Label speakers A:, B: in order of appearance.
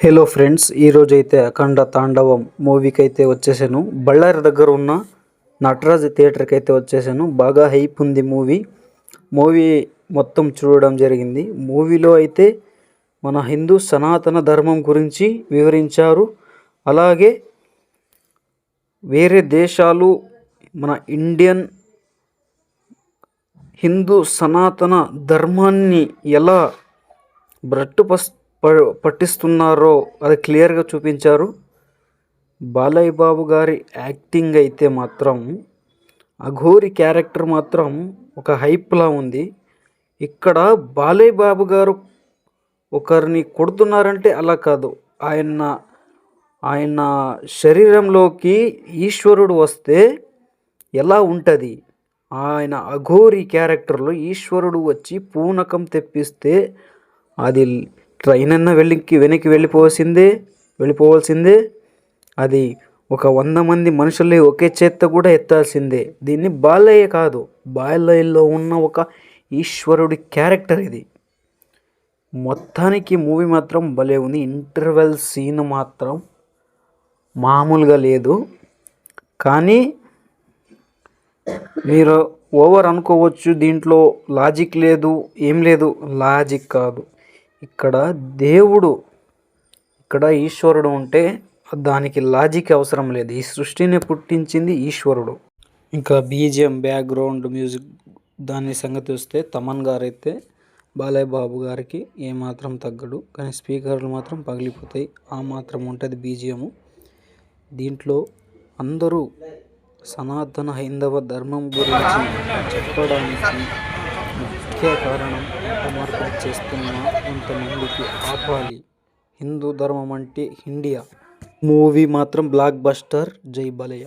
A: Hello friends, ఈరోజు అయితే అఖండ తాండవం మూవీకి అయితే వచ్చేసాను. బళ్ళారి దగ్గర ఉన్న నటరాజ్ థియేటర్కి అయితే వచ్చేసాను. బాగా హైప్ ఉంది మూవీ మొత్తం చూడడం జరిగింది. మూవీలో అయితే మన హిందూ సనాతన ధర్మం గురించి వివరించారు. అలాగే వేరే దేశాలు మన ఇండియన్ హిందూ సనాతన ధర్మాన్ని ఎలా పట్టిస్తున్నారో అది క్లియర్గా చూపించారు. బాలయ్య బాబు గారి యాక్టింగ్ అయితే మాత్రం అఘోరి క్యారెక్టర్ మాత్రం ఒక హైప్లా ఉంది. ఇక్కడ బాలయ్య బాబు గారు ఒకరిని కొడుతున్నారంటే అలా కాదు, ఆయన శరీరంలోకి ఈశ్వరుడు వస్తే ఎలా ఉంటుంది, ఆయన అఘోరి క్యారెక్టర్లో ఈశ్వరుడు వచ్చి పూనకం తెప్పిస్తే అది ట్రైన్ అన్న వెనక్కి వెళ్ళిపోవాల్సిందే. అది ఒక 100 మంది మనుషుల్ని ఒకే చేత్తో కూడా ఎత్తాల్సిందే. దీన్ని బాలయ్య కాదు, బాలయ్యలో ఉన్న ఒక ఈశ్వరుడి క్యారెక్టర్ ఇది. మొత్తానికి మూవీ మాత్రం భలే ఉంది. ఇంటర్వెల్ సీన్ మాత్రం మామూలుగా లేదు. కానీ మీరు ఓవర్ అనుకోవచ్చు, దీంట్లో లాజిక్ లేదు, ఏం లేదు. లాజిక్ కాదు, ఇక్కడ దేవుడు, ఇక్కడ ఈశ్వరుడు ఉంటే దానికి లాజిక్ అవసరం లేదు. ఈ సృష్టిని పుట్టించింది ఈశ్వరుడు. ఇంకా బీజిఎం, బ్యాక్గ్రౌండ్ మ్యూజిక్ దాని సంగతి వస్తే తమన్ గారైతే బాలయ్య బాబు గారికి ఏమాత్రం తగ్గడు. కానీ స్పీకర్లు మాత్రం పగిలిపోతాయి, ఆ మాత్రం ఉంటుంది బీజిఎము. దీంట్లో అందరూ సనాతన హైందవ ధర్మం గురించి చెప్పడానికి ముఖ్య కారణం మార్పిడి చేస్తున్న కొంతమందికి ఆపాలి. హిందూ ధర్మం అంటే ఇండియా. మూవీ మాత్రం బ్లాక్ బస్టర్. జై బాలయ్య.